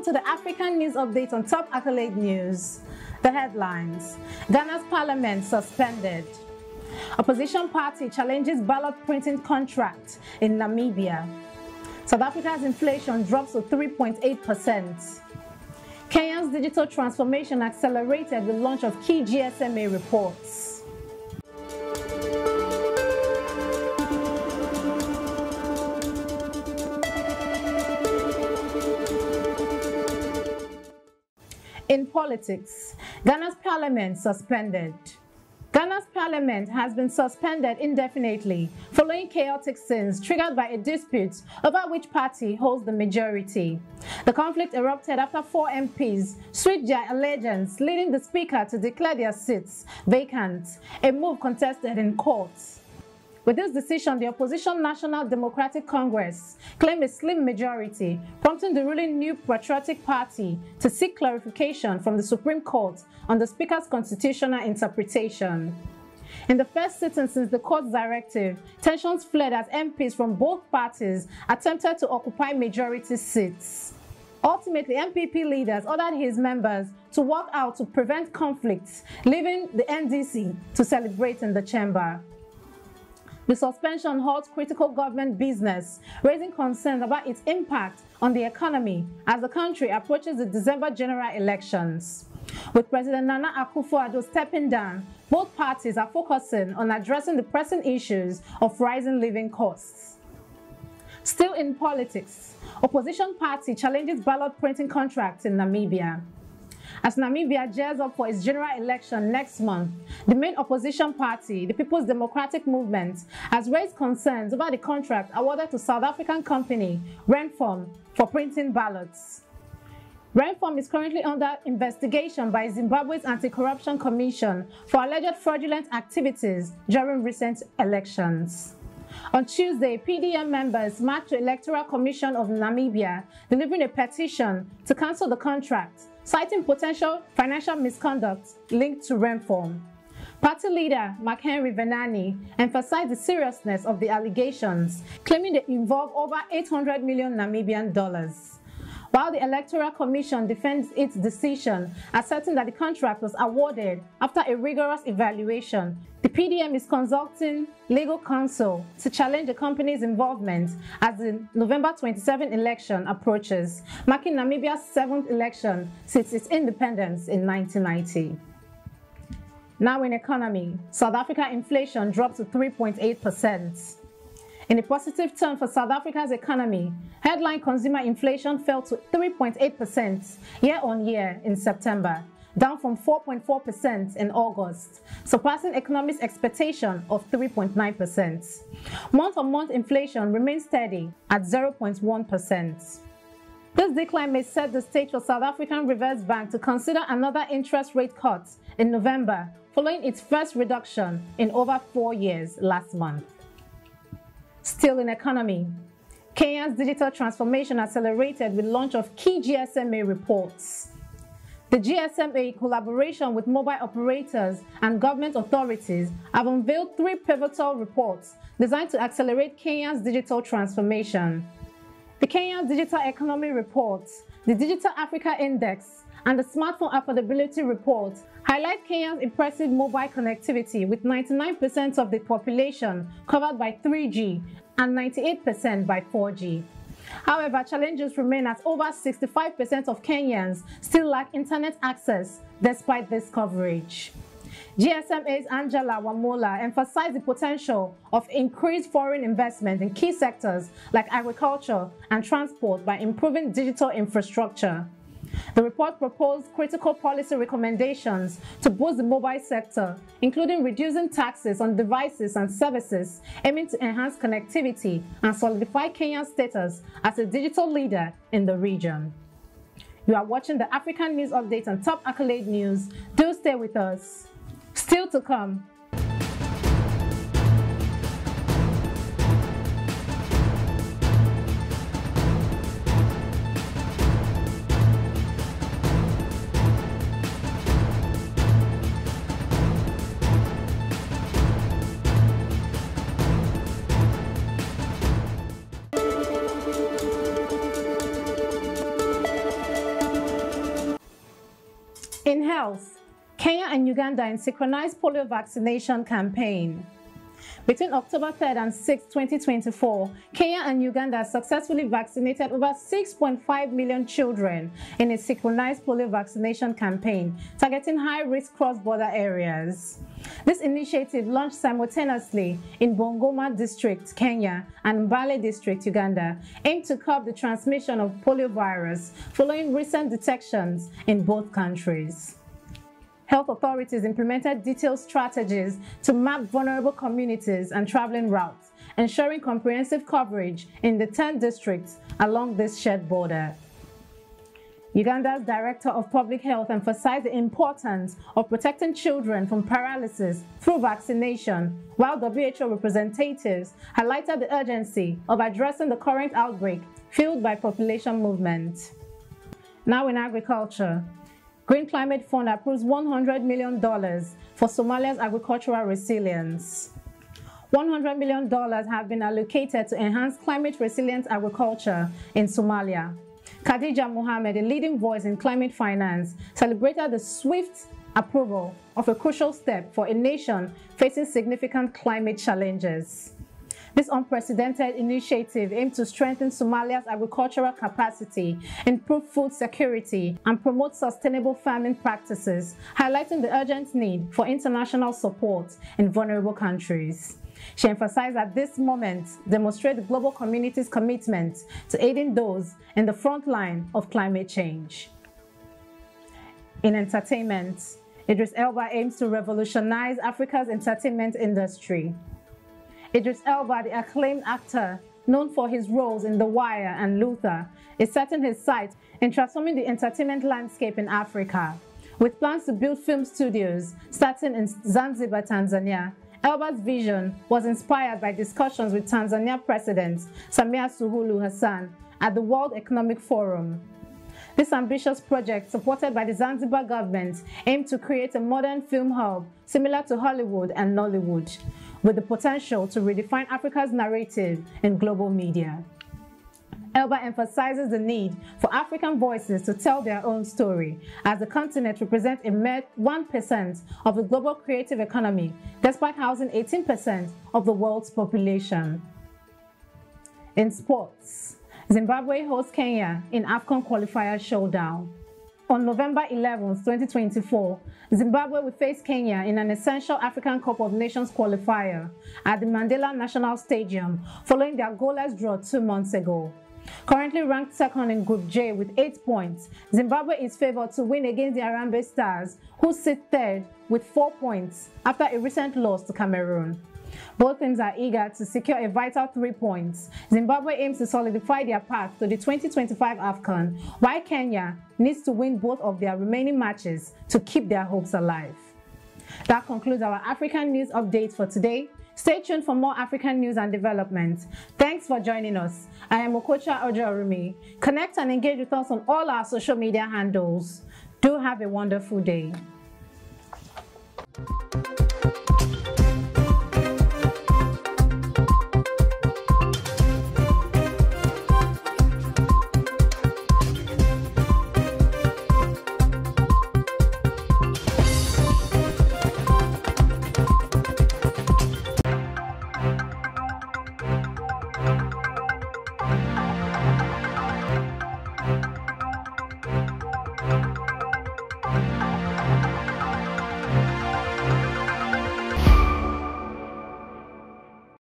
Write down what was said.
Welcome to the African News Update on Top Accolade News. The headlines: Ghana's parliament suspended. Opposition party challenges ballot printing contract in Namibia. South Africa's inflation drops to 3.8%. Kenya's digital transformation accelerated with launch of key GSMA reports. In politics, Ghana's parliament suspended. Ghana's parliament has been suspended indefinitely following chaotic scenes triggered by a dispute over which party holds the majority. The conflict erupted after 4 MPs switched their allegiance, leading the speaker to declare their seats vacant, a move contested in court. With this decision, the opposition National Democratic Congress claimed a slim majority, prompting the ruling New Patriotic Party to seek clarification from the Supreme Court on the Speaker's constitutional interpretation. In the first sitting since the court's directive, tensions fled as MPs from both parties attempted to occupy majority seats. Ultimately, MPP leaders ordered his members to walk out to prevent conflicts, leaving the NDC to celebrate in the chamber. The suspension halts critical government business, raising concerns about its impact on the economy as the country approaches the December general elections. With President Nana Akufo-Addo stepping down, both parties are focusing on addressing the pressing issues of rising living costs. Still in politics, opposition party challenges ballot printing contracts in Namibia. As Namibia gears up for its general election next month, the main opposition party, the People's Democratic Movement, has raised concerns about the contract awarded to South African company Ren-Form for printing ballots. Ren-Form is currently under investigation by Zimbabwe's Anti-Corruption Commission for alleged fraudulent activities during recent elections. On Tuesday, PDM members marched to the Electoral Commission of Namibia, delivering a petition to cancel the contract, citing potential financial misconduct linked to Ren-Form. Party leader Mark Henry Venani emphasized the seriousness of the allegations, claiming they involve over 800 million Namibian dollars. While the Electoral Commission defends its decision, asserting that the contract was awarded after a rigorous evaluation, the PDM is consulting legal counsel to challenge the company's involvement as the November 27 election approaches, marking Namibia's 7th election since its independence in 1990. Now in economy, South Africa inflation dropped to 3.8%. In a positive turn for South Africa's economy, headline consumer inflation fell to 3.8% year-on-year in September, down from 4.4% in August, surpassing economists' expectation of 3.9%. Month-on-month inflation remains steady at 0.1%. This decline may set the stage for South African Reserve Bank to consider another interest rate cut in November, following its first reduction in over 4 years last month. Still in economy, Kenya's digital transformation accelerated with launch of key GSMA reports. The GSMA, collaboration with mobile operators and government authorities, have unveiled 3 pivotal reports designed to accelerate Kenya's digital transformation. The Kenya Digital Economy Report, the Digital Africa Index, and the Smartphone Affordability Report highlight Kenya's impressive mobile connectivity, with 99% of the population covered by 3G and 98% by 4G. However, challenges remain as over 65% of Kenyans still lack internet access despite this coverage. GSMA's Angela Wamola emphasized the potential of increased foreign investment in key sectors like agriculture and transport by improving digital infrastructure. The report proposed critical policy recommendations to boost the mobile sector, including reducing taxes on devices and services, aiming to enhance connectivity and solidify Kenya's status as a digital leader in the region. You are watching the African News Update on Top Accolade News. Do stay with us. Still to come. health, Kenya and Uganda in synchronized polio vaccination campaign. Between October 3rd and 6, 2024, Kenya and Uganda successfully vaccinated over 6.5 million children in a synchronized polio vaccination campaign targeting high-risk cross-border areas. This initiative, launched simultaneously in Bungoma District, Kenya, and Mbale District, Uganda, aimed to curb the transmission of poliovirus following recent detections in both countries. Health authorities implemented detailed strategies to map vulnerable communities and traveling routes, ensuring comprehensive coverage in the 10 districts along this shared border. Uganda's Director of Public Health emphasized the importance of protecting children from paralysis through vaccination, while WHO representatives highlighted the urgency of addressing the current outbreak fueled by population movement. Now in agriculture, Green Climate Fund approves $100 million for Somalia's agricultural resilience. $100 million have been allocated to enhance climate-resilient agriculture in Somalia. Khadija Mohammed, a leading voice in climate finance, celebrated the swift approval of a crucial step for a nation facing significant climate challenges. This unprecedented initiative aims to strengthen Somalia's agricultural capacity, improve food security, and promote sustainable farming practices, highlighting the urgent need for international support in vulnerable countries. She emphasized that this moment demonstrates the global community's commitment to aiding those in the front line of climate change. In entertainment, Idris Elba aims to revolutionize Africa's entertainment industry. Idris Elba, the acclaimed actor known for his roles in The Wire and Luther, is setting his sights in transforming the entertainment landscape in Africa. With plans to build film studios starting in Zanzibar, Tanzania, Elba's vision was inspired by discussions with Tanzania President Samia Suluhu Hassan at the World Economic Forum. This ambitious project, supported by the Zanzibar government, aimed to create a modern film hub similar to Hollywood and Nollywood, with the potential to redefine Africa's narrative in global media. Elba emphasizes the need for African voices to tell their own story, as the continent represents a mere 1% of the global creative economy, despite housing 18% of the world's population. In sports, Zimbabwe hosts Kenya in AFCON qualifier showdown. On November 11, 2024, Zimbabwe will face Kenya in an essential African Cup of Nations qualifier at the Mandela National Stadium following their goalless draw 2 months ago. Currently ranked second in Group J with 8 points, Zimbabwe is favored to win against the Harambee Stars, who sit third with 4 points after a recent loss to Cameroon. Both teams are eager to secure a vital 3 points. Zimbabwe aims to solidify their path to the 2025 AFCON, while Kenya needs to win both of their remaining matches to keep their hopes alive. That concludes our African news update for today. Stay tuned for more African news and developments. Thanks for joining us. I am Okocha Ojo-Orumi. Connect and engage with us on all our social media handles. Do have a wonderful day.